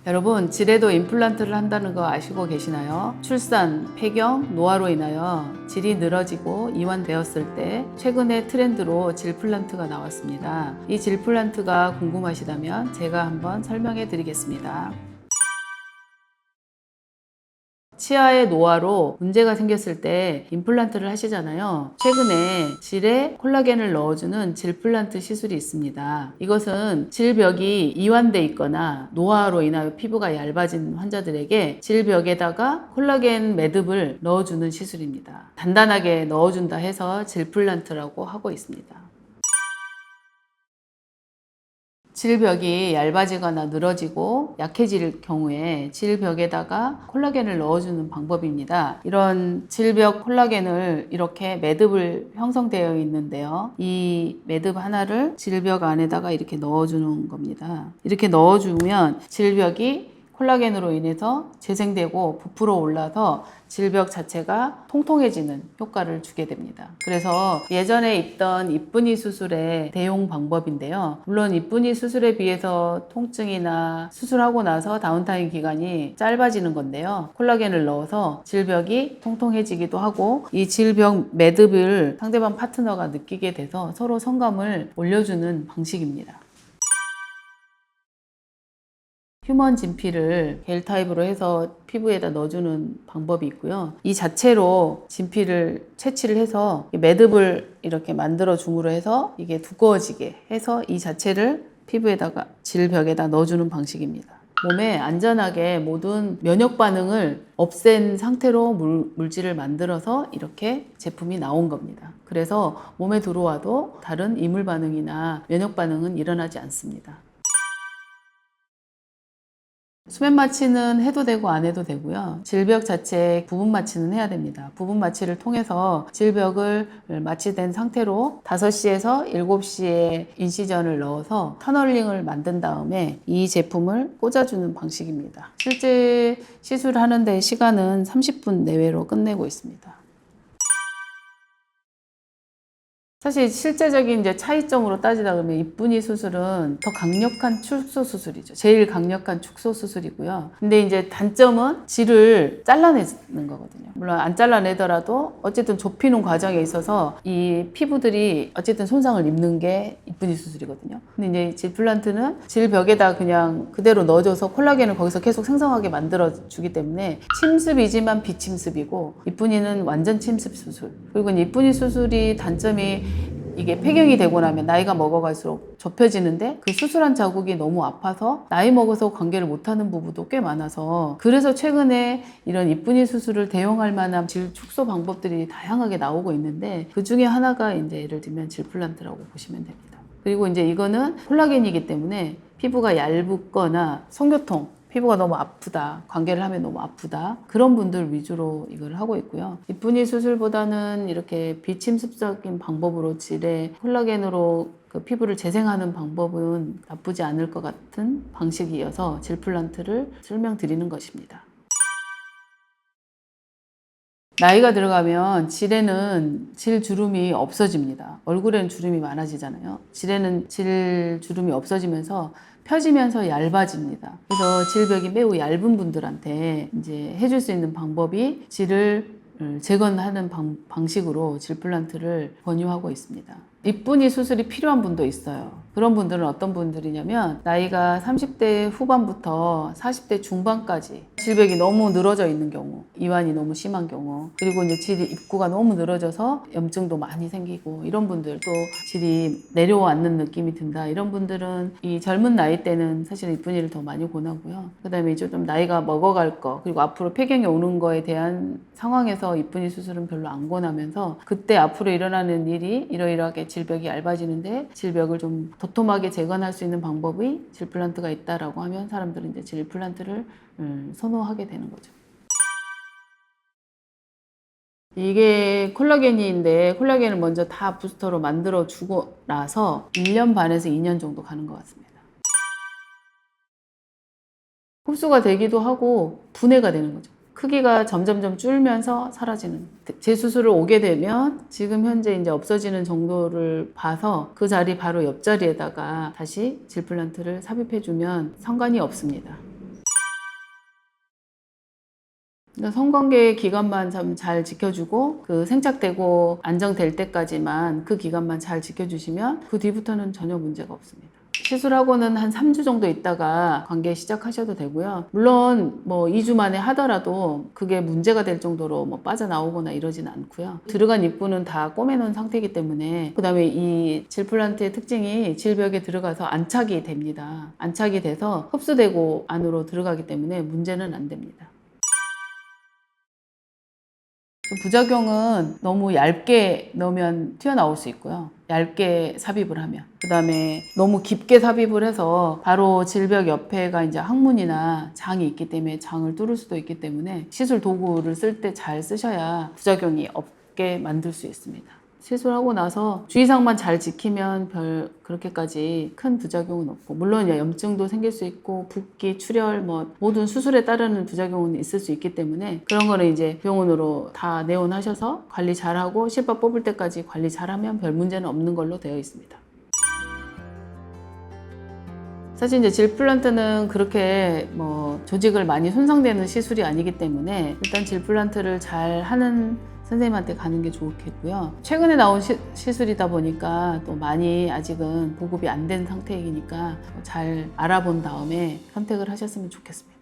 여러분, 질에도 임플란트를 한다는 거 아시고 계시나요? 출산, 폐경, 노화로 인하여 질이 늘어지고 이완되었을 때 최근에 트렌드로 질플란트가 나왔습니다. 이 질플란트가 궁금하시다면 제가 한번 설명해 드리겠습니다. 치아의 노화로 문제가 생겼을 때 임플란트를 하시잖아요. 최근에 질에 콜라겐을 넣어주는 질플란트 시술이 있습니다. 이것은 질벽이 이완돼 있거나 노화로 인하여 피부가 얇아진 환자들에게 질벽에다가 콜라겐 매듭을 넣어주는 시술입니다. 단단하게 넣어준다 해서 질플란트라고 하고 있습니다. 질벽이 얇아지거나 늘어지고 약해질 경우에 질벽에다가 콜라겐을 넣어주는 방법입니다. 이런 질벽 콜라겐을 이렇게 매듭을 형성되어 있는데요. 이 매듭 하나를 질벽 안에다가 이렇게 넣어주는 겁니다. 이렇게 넣어주면 질벽이 콜라겐으로 인해서 재생되고 부풀어 올라서 질벽 자체가 통통해지는 효과를 주게 됩니다. 그래서 예전에 있던 이쁜이 수술의 대용 방법인데요. 물론 이쁜이 수술에 비해서 통증이나 수술하고 나서 다운타임 기간이 짧아지는 건데요. 콜라겐을 넣어서 질벽이 통통해지기도 하고 이 질벽 매듭을 상대방 파트너가 느끼게 돼서 서로 성감을 올려주는 방식입니다. 휴먼 진피를 겔 타입으로 해서 피부에다 넣어주는 방법이 있고요. 이 자체로 진피를 채취를 해서 매듭을 이렇게 만들어 줌으로 해서 이게 두꺼워지게 해서 이 자체를 피부에다가 질벽에다 넣어주는 방식입니다. 몸에 안전하게 모든 면역 반응을 없앤 상태로 물질을 만들어서 이렇게 제품이 나온 겁니다. 그래서 몸에 들어와도 다른 이물 반응이나 면역 반응은 일어나지 않습니다. 수면 마취는 해도 되고 안 해도 되고요. 질벽 자체 부분 마취는 해야 됩니다. 부분 마취를 통해서 질벽을 마취된 상태로 5시에서 7시에 인시전을 넣어서 터널링을 만든 다음에 이 제품을 꽂아주는 방식입니다. 실제 시술하는 데 시간은 30분 내외로 끝내고 있습니다. 사실 실제적인 이제 차이점으로 따지다 보면 이쁜이 수술은 더 강력한 축소 수술이죠. 제일 강력한 축소 수술이고요. 근데 이제 단점은 질을 잘라내는 거거든요. 물론 안 잘라내더라도 어쨌든 좁히는 과정에 있어서 이 피부들이 어쨌든 손상을 입는 게 이쁜이 수술이거든요. 근데 이제 질플란트는 질벽에다 그냥 그대로 넣어줘서 콜라겐을 거기서 계속 생성하게 만들어 주기 때문에 침습이지만 비침습이고 이쁜이는 완전 침습 수술. 그리고 이쁜이 수술이 단점이 이게 폐경이 되고 나면 나이가 먹어갈수록 좁혀지는데 그 수술한 자국이 너무 아파서 나이 먹어서 관계를 못하는 부부도 꽤 많아서 그래서 최근에 이런 이쁜이 수술을 대용할 만한 질 축소 방법들이 다양하게 나오고 있는데 그 중에 하나가 이제 예를 들면 질플란트라고 보시면 됩니다. 그리고 이제 이거는 콜라겐이기 때문에 피부가 얇거나 성교통 피부가 너무 아프다, 관계를 하면 너무 아프다 그런 분들 위주로 이걸 하고 있고요. 이쁜이 수술보다는 이렇게 비침습적인 방법으로 질에 콜라겐으로 그 피부를 재생하는 방법은 나쁘지 않을 것 같은 방식이어서 질플란트를 설명드리는 것입니다. 나이가 들어가면 질에는 질 주름이 없어집니다. 얼굴에는 주름이 많아지잖아요. 질에는 질 주름이 없어지면서 펴지면서 얇아집니다. 그래서 질벽이 매우 얇은 분들한테 이제 해줄 수 있는 방법이 질을 재건하는 방식으로 질플란트를 권유하고 있습니다. 이쁜이 수술이 필요한 분도 있어요. 그런 분들은 어떤 분들이냐면 나이가 30대 후반부터 40대 중반까지 질벽이 너무 늘어져 있는 경우, 이완이 너무 심한 경우, 그리고 이제 질 입구가 너무 늘어져서 염증도 많이 생기고 이런 분들, 또 질이 내려앉는 느낌이 든다 이런 분들은 이 젊은 나이 때는 사실 이쁜이를 더 많이 권하고요. 그다음에 이제 좀 나이가 먹어갈 거, 그리고 앞으로 폐경이 오는 거에 대한 상황에서 이쁜이 수술은 별로 안 권하면서 그때 앞으로 일어나는 일이 이러이러하게 질벽이 얇아지는데 질벽을 좀 도톰하게 재건할 수 있는 방법이 질플란트가 있다라고 하면 사람들은 이제 질플란트를 선호하게 되는 거죠. 이게 콜라겐인데 콜라겐을 먼저 다 부스터로 만들어 주고 나서 1년 반에서 2년 정도 가는 것 같습니다. 흡수가 되기도 하고 분해가 되는 거죠. 크기가 점점점 줄면서 사라지는. 재수술을 오게 되면 지금 현재 이제 없어지는 정도를 봐서 그 자리 바로 옆자리에다가 다시 질플란트를 삽입해주면 상관이 없습니다. 그러니까 성관계 기간만 좀 잘 지켜주고 그 생착되고 안정될 때까지만 그 기간만 잘 지켜주시면 그 뒤부터는 전혀 문제가 없습니다. 시술하고는 한 3주 정도 있다가 관계 시작하셔도 되고요. 물론 뭐 2주 만에 하더라도 그게 문제가 될 정도로 뭐 빠져나오거나 이러진 않고요. 들어간 입구는 다 꼬매놓은 상태이기 때문에 그다음에 이 질플란트의 특징이 질벽에 들어가서 안착이 됩니다. 안착이 돼서 흡수되고 안으로 들어가기 때문에 문제는 안 됩니다. 부작용은 너무 얇게 넣으면 튀어나올 수 있고요. 얇게 삽입을 하면. 그 다음에 너무 깊게 삽입을 해서 바로 질벽 옆에가 이제 항문이나 장이 있기 때문에 장을 뚫을 수도 있기 때문에 시술 도구를 쓸 때 잘 쓰셔야 부작용이 없게 만들 수 있습니다. 시술하고 나서 주의사항만 잘 지키면 별 그렇게까지 큰 부작용은 없고, 물론 염증도 생길 수 있고 붓기, 출혈, 뭐 모든 수술에 따르는 부작용은 있을 수 있기 때문에 그런 거는 이제 병원으로 다 내원하셔서 관리 잘하고 실밥 뽑을 때까지 관리 잘하면 별 문제는 없는 걸로 되어 있습니다. 사실 이제 질플란트는 그렇게 뭐 조직을 많이 손상되는 시술이 아니기 때문에 일단 질플란트를 잘 하는 선생님한테 가는 게 좋겠고요. 최근에 나온 시술이다 보니까 또 많이 아직은 보급이 안 된 상태이니까 잘 알아본 다음에 선택을 하셨으면 좋겠습니다.